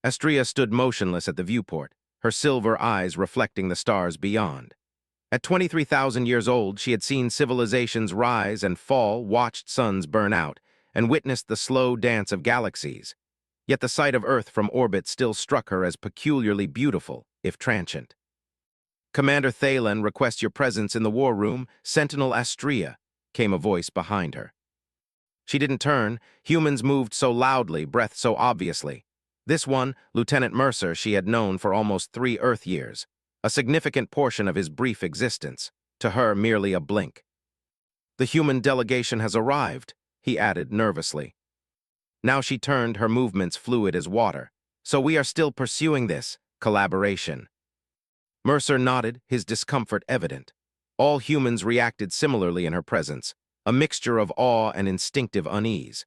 Astrea stood motionless at the viewport, her silver eyes reflecting the stars beyond. At 23,000 years old, she had seen civilizations rise and fall, watched suns burn out, and witnessed the slow dance of galaxies. Yet the sight of Earth from orbit still struck her as peculiarly beautiful, if transient. "Commander Thalen requests your presence in the war room, Sentinel Astrea," came a voice behind her. She didn't turn. Humans moved so loudly, breathed so obviously. This one, Lieutenant Mercer, she had known for almost 3 Earth years, a significant portion of his brief existence, to her merely a blink. "The human delegation has arrived," he added nervously. Now she turned, her movements fluid as water. "So we are still pursuing this collaboration." Mercer nodded, his discomfort evident. All humans reacted similarly in her presence, a mixture of awe and instinctive unease.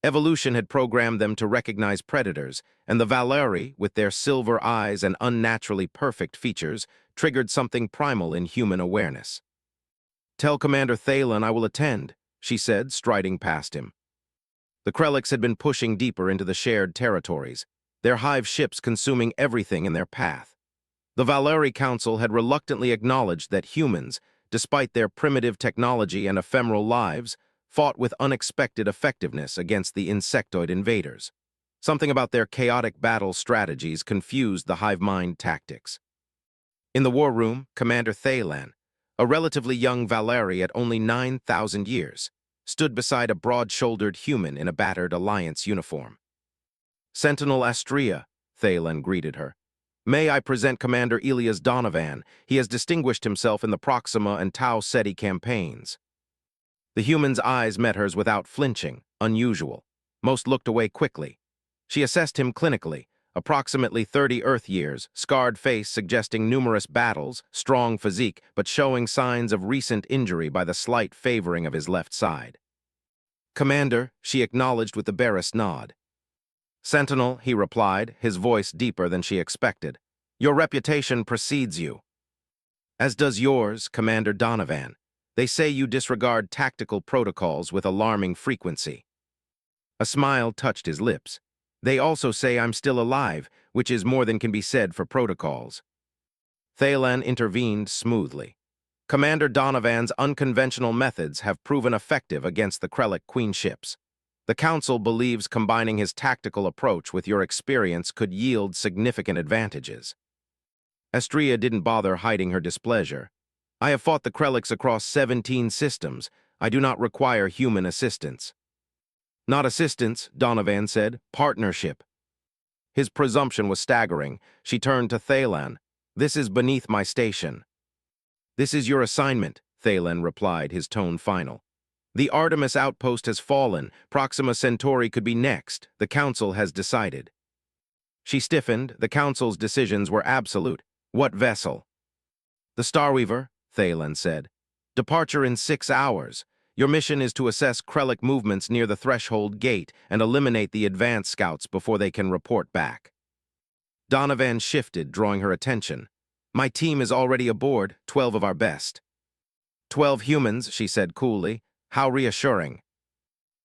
Evolution had programmed them to recognize predators, and the Valeri, with their silver eyes and unnaturally perfect features, triggered something primal in human awareness. "Tell Commander Thalen I will attend," she said, striding past him. The Krelliks had been pushing deeper into the shared territories, their hive ships consuming everything in their path. The Valeri Council had reluctantly acknowledged that humans, despite their primitive technology and ephemeral lives, fought with unexpected effectiveness against the insectoid invaders. Something about their chaotic battle strategies confused the hive mind tactics. In the war room, Commander Thalen, a relatively young Valeri at only 9,000 years, stood beside a broad-shouldered human in a battered Alliance uniform. "Sentinel Astrea," Thalen greeted her. "May I present Commander Elias Donovan. He has distinguished himself in the Proxima and Tau Ceti campaigns." The human's eyes met hers without flinching, unusual. Most looked away quickly. She assessed him clinically, approximately 30 Earth years, scarred face suggesting numerous battles, strong physique, but showing signs of recent injury by the slight favoring of his left side. "Commander," she acknowledged with the barest nod. "Sentinel," he replied, his voice deeper than she expected. "Your reputation precedes you." "As does yours, Commander Donovan. They say you disregard tactical protocols with alarming frequency." A smile touched his lips. "They also say I'm still alive, which is more than can be said for protocols." Thalen intervened smoothly. "Commander Donovan's unconventional methods have proven effective against the Krellik Queen ships. The Council believes combining his tactical approach with your experience could yield significant advantages." Astrea didn't bother hiding her displeasure. "I have fought the Krelliks across 17 systems. I do not require human assistance." "Not assistance," Donovan said, "partnership." His presumption was staggering. She turned to Thalen. "This is beneath my station." "This is your assignment," Thalen replied, his tone final. "The Artemis outpost has fallen. Proxima Centauri could be next. The Council has decided." She stiffened. The Council's decisions were absolute. "What vessel?" "The Starweaver," Thalen said. "Departure in 6 hours. Your mission is to assess Krellik movements near the threshold gate and eliminate the advance scouts before they can report back." Donovan shifted, drawing her attention. "My team is already aboard, 12 of our best." "12 humans," she said coolly. "How reassuring."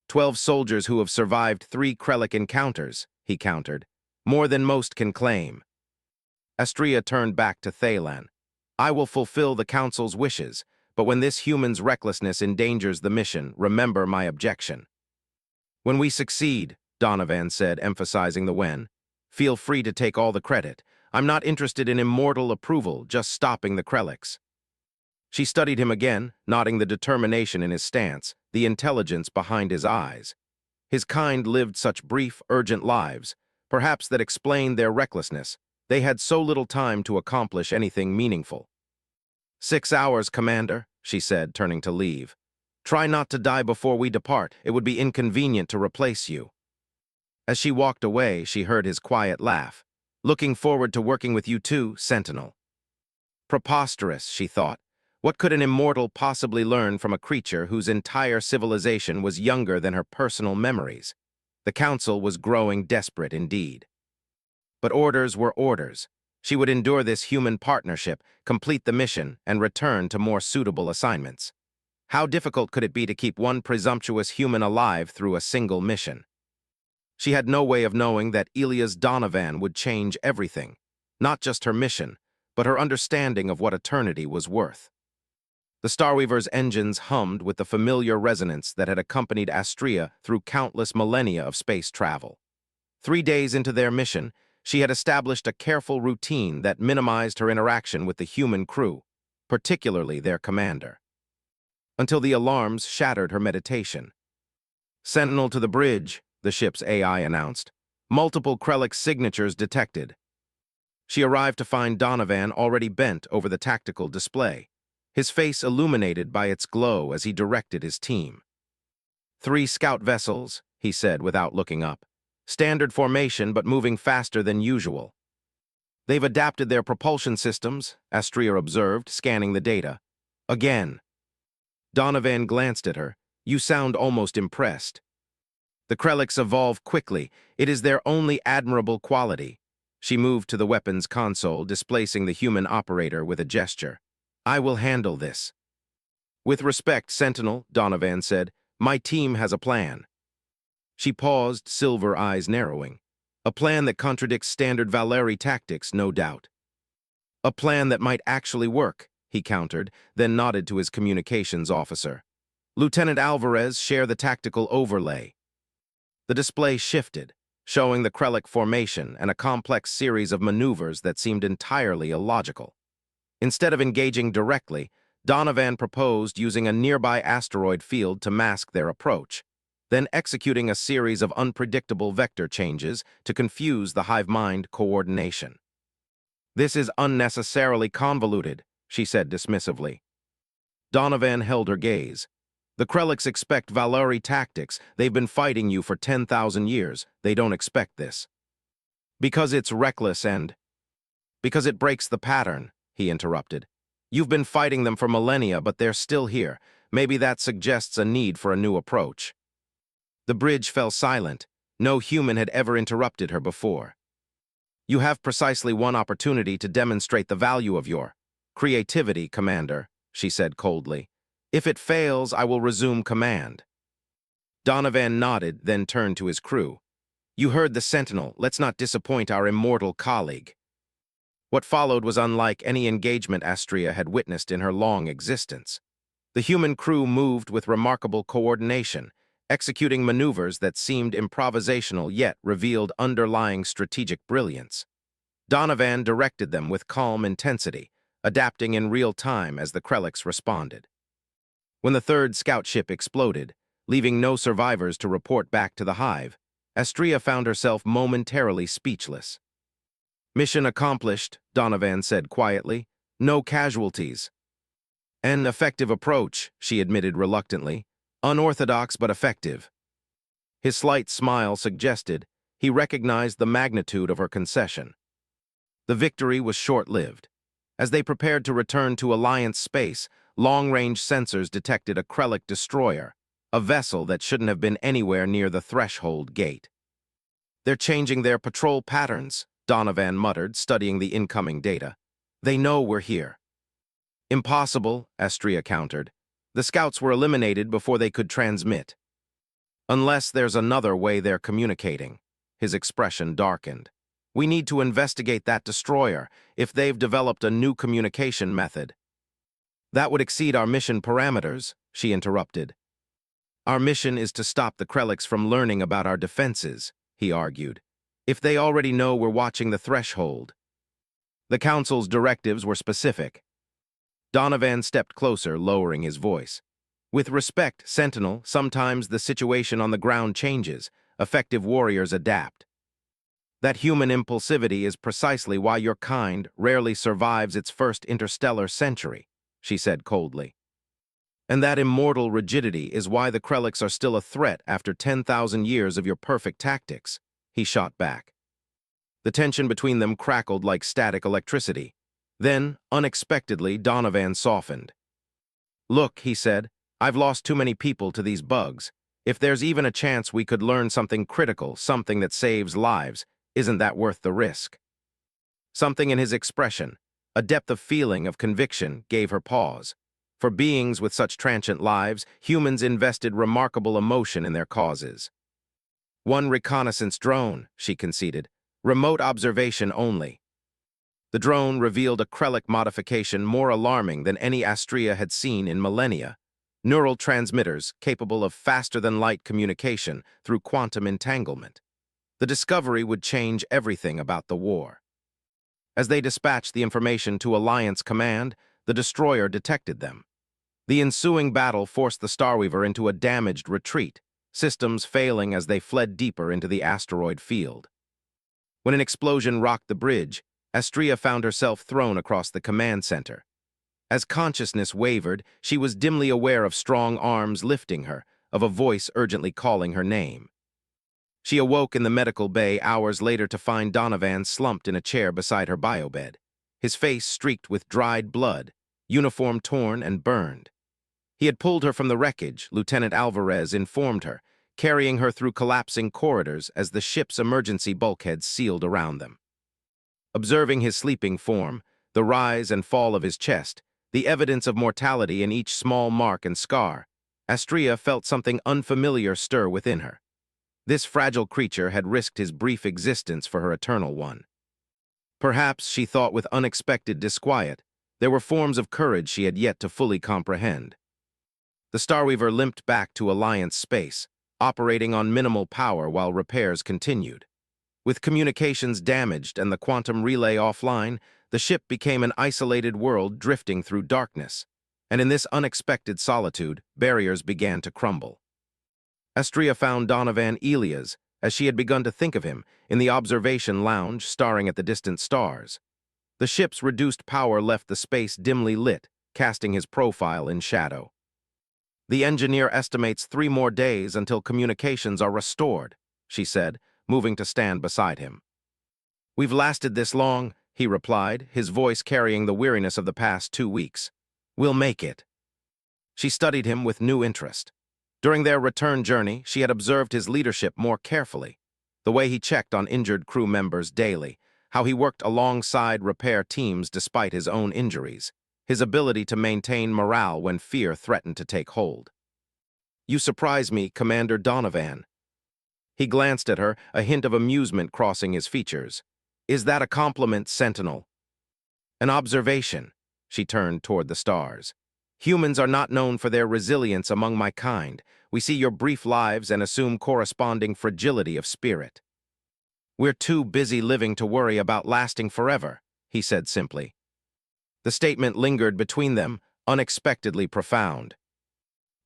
"12 soldiers who have survived 3 Krellik encounters," he countered. "More than most can claim." Astrea turned back to Thalen. "I will fulfill the Council's wishes, but when this human's recklessness endangers the mission, remember my objection." "When we succeed," Donovan said, emphasizing the when, "feel free to take all the credit. I'm not interested in immortal approval, just stopping the Krelliks." She studied him again, nodding the determination in his stance, the intelligence behind his eyes. His kind lived such brief, urgent lives. Perhaps that explained their recklessness. They had so little time to accomplish anything meaningful. 6 hours, Commander," she said, turning to leave. "Try not to die before we depart. It would be inconvenient to replace you." As she walked away, she heard his quiet laugh. "Looking forward to working with you too, Sentinel." Preposterous, she thought. What could an immortal possibly learn from a creature whose entire civilization was younger than her personal memories? The Council was growing desperate indeed. But orders were orders. She would endure this human partnership, complete the mission, and return to more suitable assignments. How difficult could it be to keep one presumptuous human alive through a single mission? She had no way of knowing that Elia's Donovan would change everything, not just her mission, but her understanding of what eternity was worth. The Starweaver's engines hummed with the familiar resonance that had accompanied Astrea through countless millennia of space travel. 3 days into their mission, she had established a careful routine that minimized her interaction with the human crew, particularly their commander. Until the alarms shattered her meditation. "Sentinel to the bridge," the ship's AI announced. "Multiple Krellick signatures detected." She arrived to find Donovan already bent over the tactical display, his face illuminated by its glow as he directed his team. "3 scout vessels," he said without looking up. "Standard formation but moving faster than usual." "They've adapted their propulsion systems," Astrea observed, scanning the data. "Again." Donovan glanced at her. "You sound almost impressed." "The Krellicks evolve quickly. It is their only admirable quality." She moved to the weapons console, displacing the human operator with a gesture. "I will handle this." "With respect, Sentinel," Donovan said, "my team has a plan." She paused, silver eyes narrowing. "A plan that contradicts standard Valeri tactics, no doubt." "A plan that might actually work," he countered, then nodded to his communications officer. "Lieutenant Alvarez, share the tactical overlay." The display shifted, showing the Krellick formation and a complex series of maneuvers that seemed entirely illogical. Instead of engaging directly, Donovan proposed using a nearby asteroid field to mask their approach, then executing a series of unpredictable vector changes to confuse the hive mind coordination. "This is unnecessarily convoluted," she said dismissively. Donovan held her gaze. "The Krellicks expect Valeri tactics. They've been fighting you for 10,000 years. They don't expect this." "Because it's reckless and—" "Because it breaks the pattern," he interrupted. "You've been fighting them for millennia, but they're still here. Maybe that suggests a need for a new approach." The bridge fell silent. No human had ever interrupted her before. "You have precisely one opportunity to demonstrate the value of your creativity, Commander," she said coldly. "If it fails, I will resume command." Donovan nodded, then turned to his crew. "You heard the Sentinel. Let's not disappoint our immortal colleague." What followed was unlike any engagement Astrea had witnessed in her long existence. The human crew moved with remarkable coordination, executing maneuvers that seemed improvisational yet revealed underlying strategic brilliance. Donovan directed them with calm intensity, adapting in real time as the Krellicks responded. When the third scout ship exploded, leaving no survivors to report back to the hive, Astrea found herself momentarily speechless. "Mission accomplished," Donovan said quietly. "No casualties." "An effective approach," she admitted reluctantly. "Unorthodox but effective." His slight smile suggested he recognized the magnitude of her concession. The victory was short-lived. As they prepared to return to Alliance space, long-range sensors detected a Krellick destroyer, a vessel that shouldn't have been anywhere near the threshold gate. "They're changing their patrol patterns," Donovan muttered, studying the incoming data. "They know we're here." "Impossible," Astrea countered. "The scouts were eliminated before they could transmit." "Unless there's another way they're communicating." His expression darkened. "We need to investigate that destroyer if they've developed a new communication method." "That would exceed our mission parameters," she interrupted. "Our mission is to stop the Krellicks from learning about our defenses," he argued. "If they already know we're watching the threshold." The Council's directives were specific. Donovan stepped closer, lowering his voice. "With respect, Sentinel, sometimes the situation on the ground changes. Effective warriors adapt. That human impulsivity is precisely why your kind rarely survives its first interstellar century," she said coldly. "And that immortal rigidity is why the Krellicks are still a threat after 10,000 years of your perfect tactics," he shot back. The tension between them crackled like static electricity. Then, unexpectedly, Donovan softened. "Look," he said, "I've lost too many people to these bugs. If there's even a chance we could learn something critical, something that saves lives, isn't that worth the risk?" Something in his expression, a depth of feeling, of conviction, gave her pause. For beings with such transient lives, humans invested remarkable emotion in their causes. One reconnaissance drone, she conceded. Remote observation only. The drone revealed a Krellic modification more alarming than any Astrea had seen in millennia. Neural transmitters capable of faster-than-light communication through quantum entanglement. The discovery would change everything about the war. As they dispatched the information to Alliance Command, the destroyer detected them. The ensuing battle forced the Starweaver into a damaged retreat, systems failing as they fled deeper into the asteroid field. When an explosion rocked the bridge, Astrea found herself thrown across the command center. As consciousness wavered, she was dimly aware of strong arms lifting her, of a voice urgently calling her name. She awoke in the medical bay hours later to find Donovan slumped in a chair beside her biobed, his face streaked with dried blood, uniform torn and burned. He had pulled her from the wreckage, Lieutenant Alvarez informed her, carrying her through collapsing corridors as the ship's emergency bulkheads sealed around them. Observing his sleeping form, the rise and fall of his chest, the evidence of mortality in each small mark and scar, Astrea felt something unfamiliar stir within her. This fragile creature had risked his brief existence for her eternal one. Perhaps, she thought with unexpected disquiet, there were forms of courage she had yet to fully comprehend. The Starweaver limped back to Alliance space, operating on minimal power while repairs continued. With communications damaged and the quantum relay offline, the ship became an isolated world drifting through darkness, and in this unexpected solitude, barriers began to crumble. Astrea found Donovan Elias, as she had begun to think of him, in the observation lounge staring at the distant stars. The ship's reduced power left the space dimly lit, casting his profile in shadow. "The engineer estimates 3 more days until communications are restored," she said, moving to stand beside him. "We've lasted this long," he replied, his voice carrying the weariness of the past 2 weeks. "We'll make it." She studied him with new interest. During their return journey, she had observed his leadership more carefully, the way he checked on injured crew members daily, how he worked alongside repair teams despite his own injuries, his ability to maintain morale when fear threatened to take hold. "You surprise me, Commander Donovan." He glanced at her, a hint of amusement crossing his features. "Is that a compliment, Sentinel?" "An observation." She turned toward the stars. "Humans are not known for their resilience among my kind. We see your brief lives and assume corresponding fragility of spirit." "We're too busy living to worry about lasting forever," he said simply. The statement lingered between them, unexpectedly profound.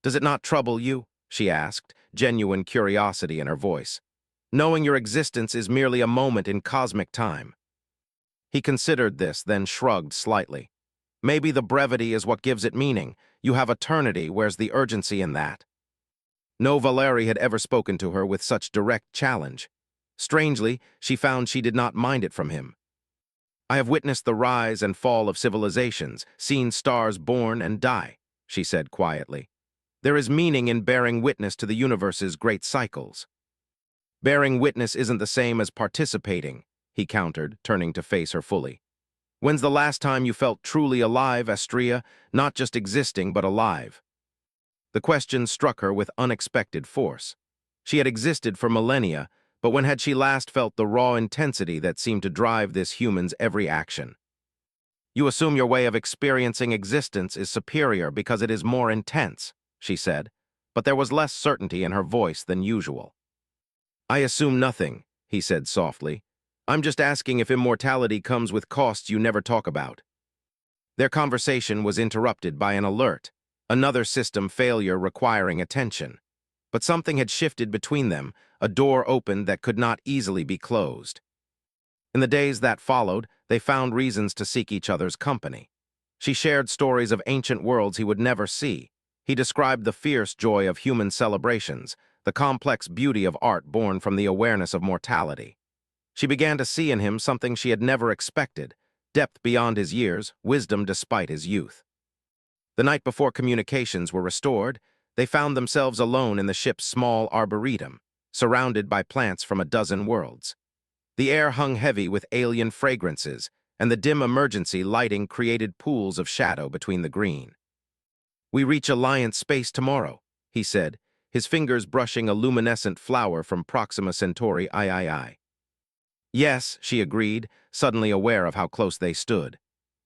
"Does it not trouble you?" she asked, genuine curiosity in her voice. "Knowing your existence is merely a moment in cosmic time." He considered this, then shrugged slightly. "Maybe the brevity is what gives it meaning. You have eternity, where's the urgency in that?" No Valeri had ever spoken to her with such direct challenge. Strangely, she found she did not mind it from him. "I have witnessed the rise and fall of civilizations, seen stars born and die," she said quietly. "There is meaning in bearing witness to the universe's great cycles." "Bearing witness isn't the same as participating," he countered, turning to face her fully. "When's the last time you felt truly alive, Astrea, not just existing but alive?" The question struck her with unexpected force. She had existed for millennia, but when had she last felt the raw intensity that seemed to drive this human's every action? "You assume your way of experiencing existence is superior because it is more intense," she said, but there was less certainty in her voice than usual. "I assume nothing," he said softly. "I'm just asking if immortality comes with costs you never talk about." Their conversation was interrupted by an alert, another system failure requiring attention. But something had shifted between them, a door opened that could not easily be closed. In the days that followed, they found reasons to seek each other's company. She shared stories of ancient worlds he would never see. He described the fierce joy of human celebrations, the complex beauty of art born from the awareness of mortality. She began to see in him something she had never expected, depth beyond his years, wisdom despite his youth. The night before communications were restored, they found themselves alone in the ship's small arboretum, surrounded by plants from a dozen worlds. The air hung heavy with alien fragrances, and the dim emergency lighting created pools of shadow between the green. "We reach Alliance space tomorrow," he said, his fingers brushing a luminescent flower from Proxima Centauri III. Yes, she agreed, suddenly aware of how close they stood.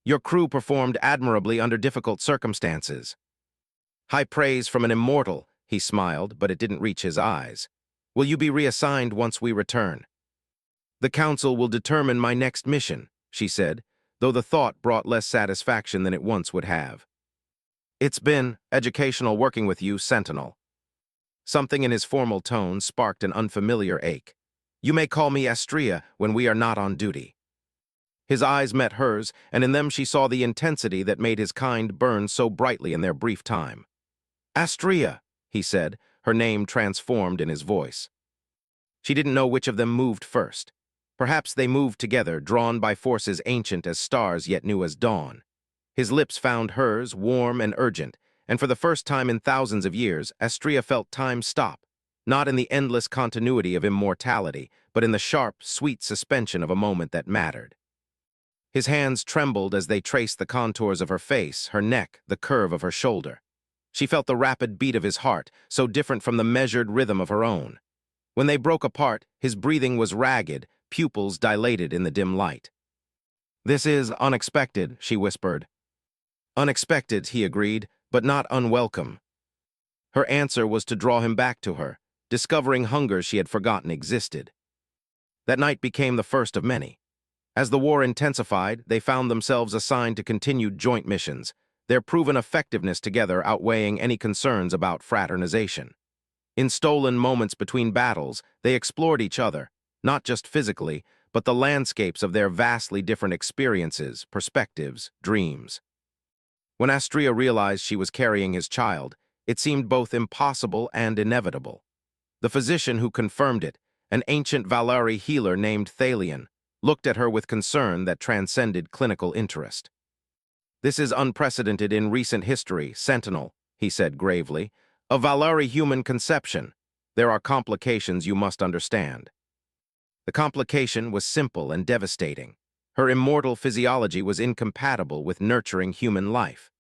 Your crew performed admirably under difficult circumstances. High praise from an immortal, he smiled, but it didn't reach his eyes. Will you be reassigned once we return? The Council will determine my next mission, she said, though the thought brought less satisfaction than it once would have. It's been educational working with you, Sentinel. Something in his formal tone sparked an unfamiliar ache. You may call me Astrea when we are not on duty. His eyes met hers, and in them she saw the intensity that made his kind burn so brightly in their brief time. Astrea, he said, her name transformed in his voice. She didn't know which of them moved first. Perhaps they moved together, drawn by forces ancient as stars yet new as dawn. His lips found hers, warm and urgent, and for the first time in thousands of years, Astrea felt time stop, not in the endless continuity of immortality, but in the sharp, sweet suspension of a moment that mattered. His hands trembled as they traced the contours of her face, her neck, the curve of her shoulder. She felt the rapid beat of his heart, so different from the measured rhythm of her own. When they broke apart, his breathing was ragged, pupils dilated in the dim light. This is unexpected, she whispered. Unexpected, he agreed, but not unwelcome. Her answer was to draw him back to her, discovering hunger she had forgotten existed. That night became the first of many. As the war intensified, they found themselves assigned to continued joint missions, their proven effectiveness together outweighing any concerns about fraternization. In stolen moments between battles, they explored each other, not just physically, but the landscapes of their vastly different experiences, perspectives, dreams. When Astrea realized she was carrying his child, it seemed both impossible and inevitable. The physician who confirmed it, an ancient Valari healer named Thalion, looked at her with concern that transcended clinical interest. This is unprecedented in recent history, Sentinel, he said gravely. A Valari human conception. There are complications you must understand. The complication was simple and devastating. Her immortal physiology was incompatible with nurturing human life.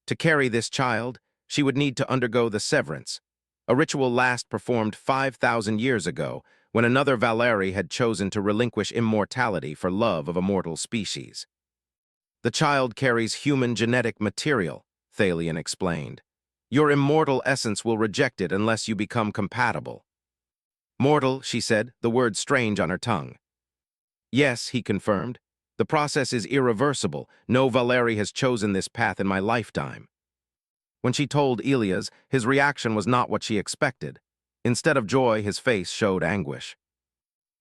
To carry this child, she would need to undergo the severance, a ritual last performed 5,000 years ago when another Valari had chosen to relinquish immortality for love of a mortal species. The child carries human genetic material, Thalion explained. Your immortal essence will reject it unless you become compatible. Mortal, she said, the word strange on her tongue. Yes, he confirmed. The process is irreversible. No Valari has chosen this path in my lifetime. When she told Elias, his reaction was not what she expected. Instead of joy, his face showed anguish.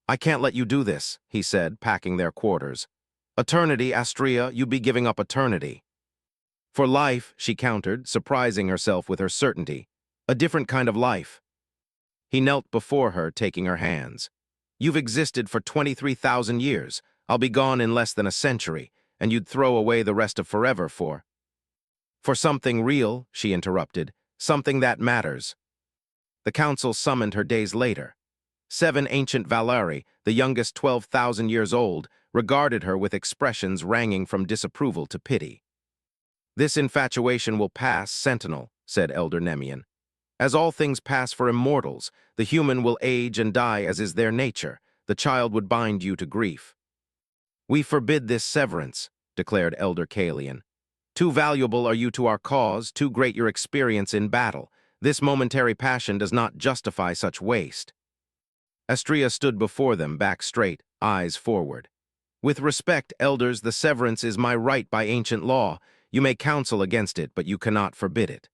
I can't let you do this, he said, packing their quarters. Eternity, Astrea, you be giving up eternity. For life, she countered, surprising herself with her certainty. A different kind of life. He knelt before her, taking her hands. You've existed for 23,000 years. I'll be gone in less than a century, and you'd throw away the rest of forever for something real, she interrupted, something that matters. The council summoned her days later. 7 ancient Valari, the youngest 12,000 years old, regarded her with expressions ranging from disapproval to pity. This infatuation will pass, Sentinel, said Elder Nemean. As all things pass for immortals, the human will age and die as is their nature. The child would bind you to grief. We forbid this severance, declared Elder Kalian. Too valuable are you to our cause, too great your experience in battle. This momentary passion does not justify such waste. Astrea stood before them, back straight, eyes forward. With respect, elders, the severance is my right by ancient law. You may counsel against it, but you cannot forbid it.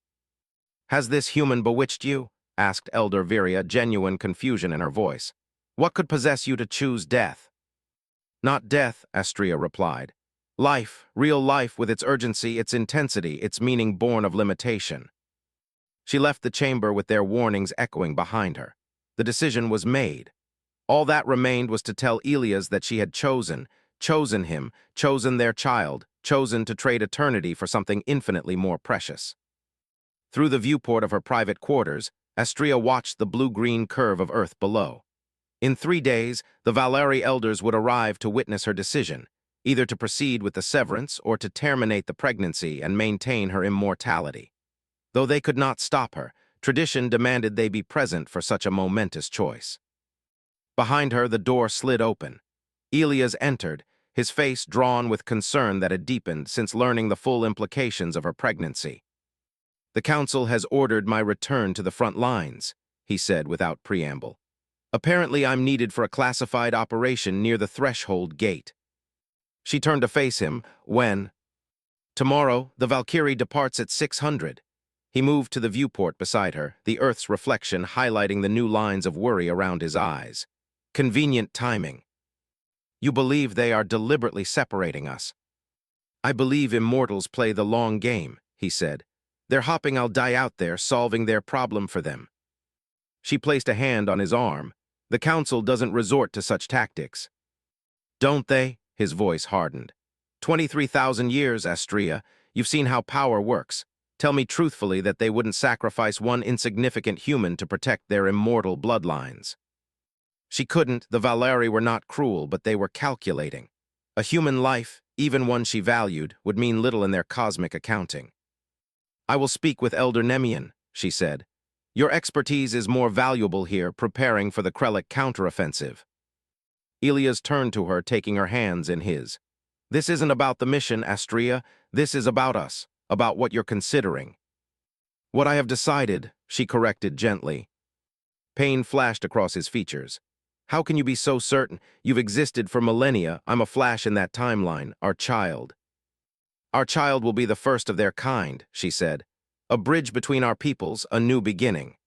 Has this human bewitched you? Asked Elder Viria, genuine confusion in her voice. What could possess you to choose death? Not death, Astrea replied. Life, real life with its urgency, its intensity, its meaning born of limitation. She left the chamber with their warnings echoing behind her. The decision was made. All that remained was to tell Elias that she had chosen him, chosen their child, chosen to trade eternity for something infinitely more precious. Through the viewport of her private quarters, Astrea watched the blue-green curve of Earth below. In 3 days, the Valari elders would arrive to witness her decision, either to proceed with the severance or to terminate the pregnancy and maintain her immortality. Though they could not stop her, Tradition demanded they be present for such a momentous choice. Behind her, the door slid open. Elias entered, his face drawn with concern that had deepened since learning the full implications of her pregnancy. "The Council has ordered my return to the front lines," he said without preamble. "Apparently I'm needed for a classified operation near the threshold gate." She turned to face him. "When?" "Tomorrow, the Valkyrie departs at 600. He moved to the viewport beside her, the Earth's reflection highlighting the new lines of worry around his eyes. "Convenient timing." "You believe they are deliberately separating us?" "I believe immortals play the long game," he said. "They're hoping I'll die out there, solving their problem for them." She placed a hand on his arm. "The Council doesn't resort to such tactics." "Don't they?" His voice hardened. 23,000 years, Astrea. You've seen how power works. Tell me truthfully that they wouldn't sacrifice one insignificant human to protect their immortal bloodlines. She couldn't. The Valeri were not cruel, but they were calculating. A human life, even one she valued, would mean little in their cosmic accounting. "I will speak with Elder Nemean," she said. "Your expertise is more valuable here, preparing for the Krellic counteroffensive." Elias turned to her, taking her hands in his. "This isn't about the mission, Astrea. This is about us, about what you're considering." "What I have decided," she corrected gently. Pain flashed across his features. "How can you be so certain? You've existed for millennia. I'm a flash in that timeline. Our child." "Our child will be the first of their kind," she said. "A bridge between our peoples, a new beginning."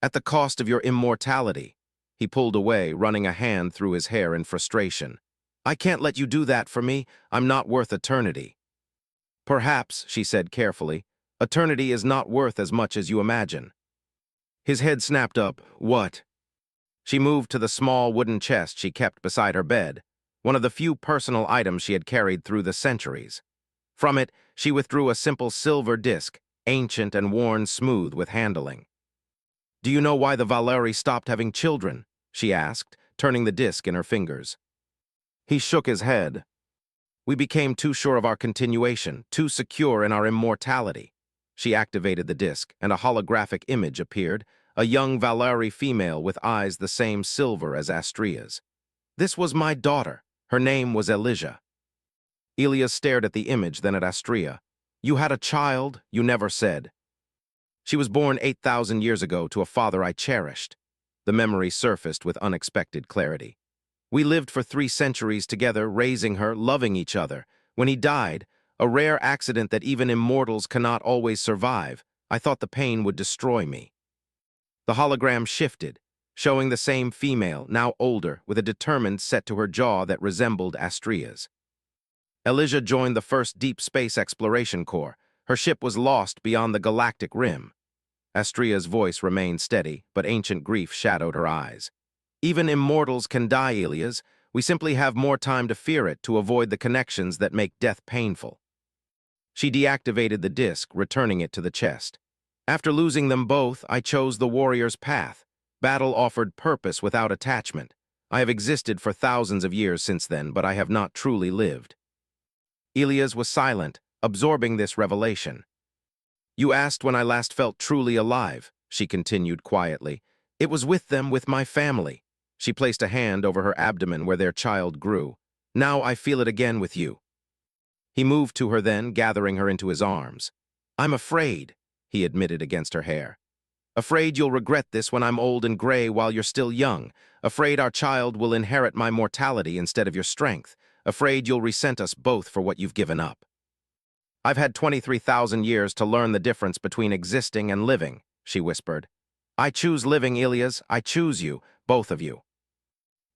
"At the cost of your immortality." He pulled away, running a hand through his hair in frustration. "I can't let you do that for me. I'm not worth eternity." "Perhaps," she said carefully, "eternity is not worth as much as you imagine." His head snapped up. "What?" She moved to the small wooden chest she kept beside her bed, one of the few personal items she had carried through the centuries. From it, she withdrew a simple silver disc, ancient and worn smooth with handling. "Do you know why the Valeri stopped having children?" she asked, turning the disc in her fingers. He shook his head. "We became too sure of our continuation, too secure in our immortality." She activated the disc, and a holographic image appeared, a young Valeri female with eyes the same silver as Astrea's. "This was my daughter. Her name was Elijah." Elias stared at the image, then at Astrea. "You had a child, you never said." "She was born 8,000 years ago to a father I cherished." The memory surfaced with unexpected clarity. "We lived for 3 centuries together, raising her, loving each other. When he died, a rare accident that even immortals cannot always survive, I thought the pain would destroy me." The hologram shifted, showing the same female, now older, with a determined set to her jaw that resembled Astrea's. Elijah joined the first deep space exploration corps. Her ship was lost beyond the galactic rim. Astrea's voice remained steady, but ancient grief shadowed her eyes. "Even immortals can die, Elias. We simply have more time to fear it, to avoid the connections that make death painful." She deactivated the disc, returning it to the chest. "After losing them both, I chose the warrior's path. Battle offered purpose without attachment. I have existed for thousands of years since then, but I have not truly lived." Elias was silent, absorbing this revelation. "You asked when I last felt truly alive," she continued quietly. "It was with them, with my family." She placed a hand over her abdomen where their child grew. "Now I feel it again with you." He moved to her then, gathering her into his arms. "I'm afraid," he admitted against her hair. "Afraid you'll regret this when I'm old and gray while you're still young. Afraid our child will inherit my mortality instead of your strength. Afraid you'll resent us both for what you've given up." "I've had 23,000 years to learn the difference between existing and living," she whispered. "I choose living, Elias. I choose you, both of you."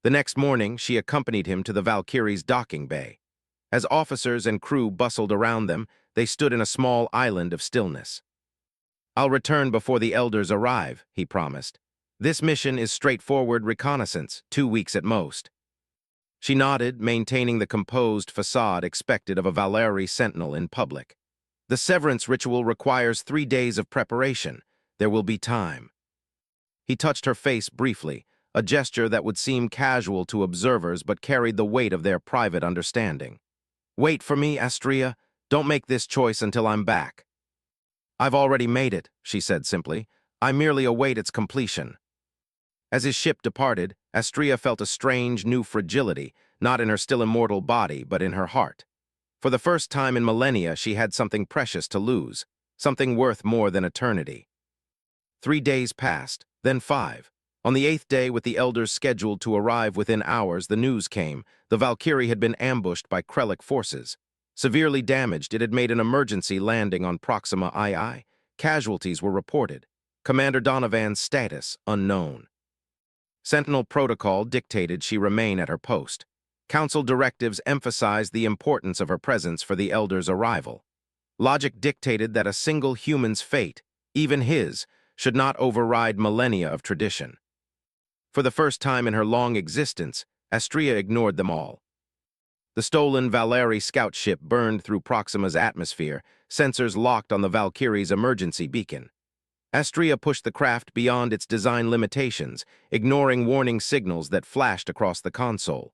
The next morning, she accompanied him to the Valkyrie's docking bay. As officers and crew bustled around them, they stood in a small island of stillness. "I'll return before the elders arrive," he promised. "This mission is straightforward reconnaissance, 2 weeks at most." She nodded, maintaining the composed facade expected of a Valeri sentinel in public. "The severance ritual requires 3 days of preparation. There will be time." He touched her face briefly, a gesture that would seem casual to observers but carried the weight of their private understanding. "Wait for me, Astrea. Don't make this choice until I'm back." "I've already made it," she said simply. I merely await its completion." As his ship departed, Astrea felt a strange, new fragility, not in her still immortal body, but in her heart. For the first time in millennia, she had something precious to lose, something worth more than eternity. 3 days passed, then 5. On the 8th day, with the elders scheduled to arrive within hours, the news came. The Valkyrie had been ambushed by Krellic forces. Severely damaged, it had made an emergency landing on Proxima II. Casualties were reported. Commander Donovan's status unknown. Sentinel protocol dictated she remain at her post. Council directives emphasized the importance of her presence for the elders' arrival. Logic dictated that a single human's fate, even his, should not override millennia of tradition. For the first time in her long existence, Astrea ignored them all. The stolen Valeri scout ship burned through Proxima's atmosphere, sensors locked on the Valkyrie's emergency beacon. Astrea pushed the craft beyond its design limitations, ignoring warning signals that flashed across the console.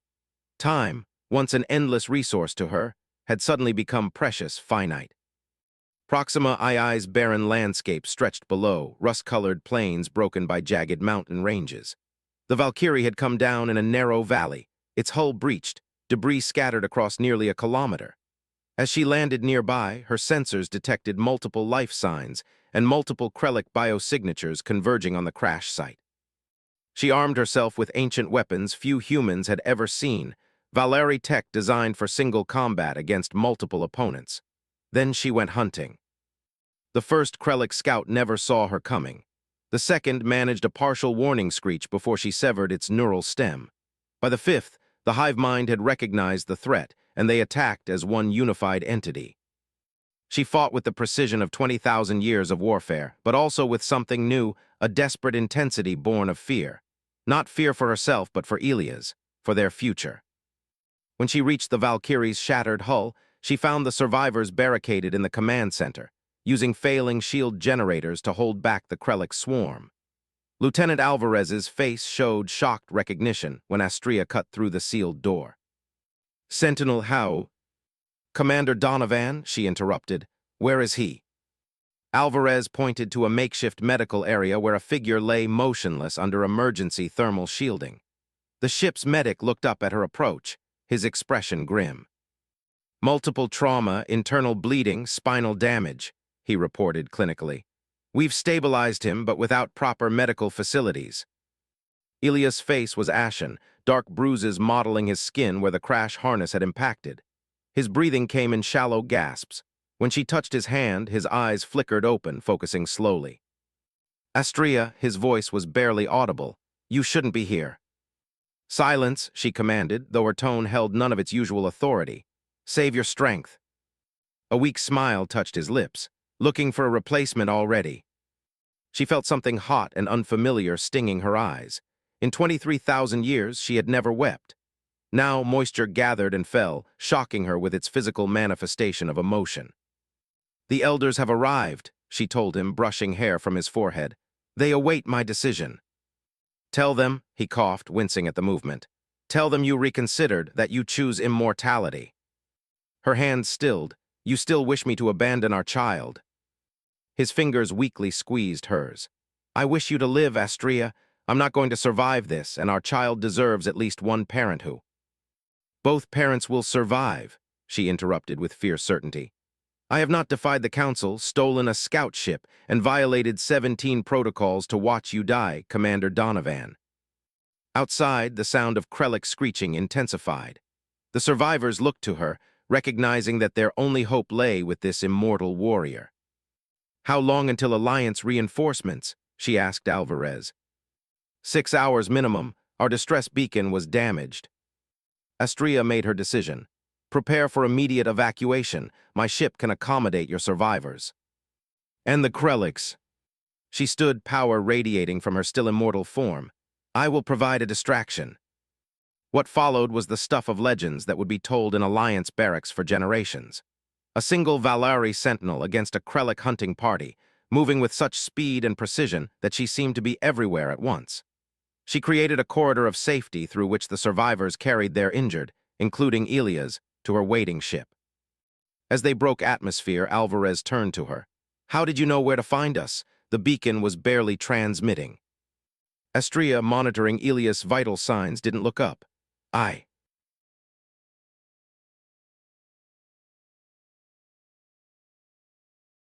Time, once an endless resource to her, had suddenly become precious, finite. Proxima II's barren landscape stretched below, rust-colored plains broken by jagged mountain ranges. The Valkyrie had come down in a narrow valley, its hull breached, debris scattered across nearly a kilometer. As she landed nearby, her sensors detected multiple life signs and multiple Krellic biosignatures converging on the crash site. She armed herself with ancient weapons few humans had ever seen, Valeri tech designed for single combat against multiple opponents. Then she went hunting. The first Krellic scout never saw her coming. The second managed a partial warning screech before she severed its neural stem. By the fifth, the hive mind had recognized the threat, and they attacked as one unified entity. She fought with the precision of 20,000 years of warfare, but also with something new, a desperate intensity born of fear. Not fear for herself, but for Ilias, for their future. When she reached the Valkyrie's shattered hull, she found the survivors barricaded in the command center, using failing shield generators to hold back the Krellic swarm. Lieutenant Alvarez's face showed shocked recognition when Astrea cut through the sealed door. "Sentinel how?" "Commander Donovan," she interrupted. "Where is he?" Alvarez pointed to a makeshift medical area where a figure lay motionless under emergency thermal shielding. The ship's medic looked up at her approach, his expression grim. "Multiple trauma, internal bleeding, spinal damage," he reported clinically. "We've stabilized him, but without proper medical facilities." Ilias' face was ashen, dark bruises mottling his skin where the crash harness had impacted. His breathing came in shallow gasps. When she touched his hand, his eyes flickered open, focusing slowly. "Astrea," his voice was barely audible. "You shouldn't be here." "Silence," she commanded, though her tone held none of its usual authority. "Save your strength." A weak smile touched his lips. "Looking for a replacement already." She felt something hot and unfamiliar stinging her eyes. In 23,000 years, she had never wept. Now moisture gathered and fell, shocking her with its physical manifestation of emotion. "The elders have arrived," she told him, brushing hair from his forehead. "They await my decision." "Tell them," he coughed, wincing at the movement. "Tell them you reconsidered, that you choose immortality." Her hand stilled. "You still wish me to abandon our child." His fingers weakly squeezed hers. "I wish you to live, Astrea. I'm not going to survive this, and our child deserves at least one parent who—" "Both parents will survive," she interrupted with fierce certainty. "I have not defied the council, stolen a scout ship, and violated 17 protocols to watch you die, Commander Donovan." Outside, the sound of Krellic screeching intensified. The survivors looked to her, recognizing that their only hope lay with this immortal warrior. "How long until Alliance reinforcements?" she asked Alvarez. 6 hours minimum. Our distress beacon was damaged." Astrea made her decision. "Prepare for immediate evacuation. My ship can accommodate your survivors." "And the Krellics?" She stood, power radiating from her still immortal form. "I will provide a distraction." What followed was the stuff of legends that would be told in Alliance barracks for generations. A single Valeri sentinel against a Krellic hunting party, moving with such speed and precision that she seemed to be everywhere at once. She created a corridor of safety through which the survivors carried their injured, including Ilias, to her waiting ship. As they broke atmosphere, Alvarez turned to her. "How did you know where to find us? The beacon was barely transmitting. Astrea, monitoring Elias' vital signs, didn't look up. "I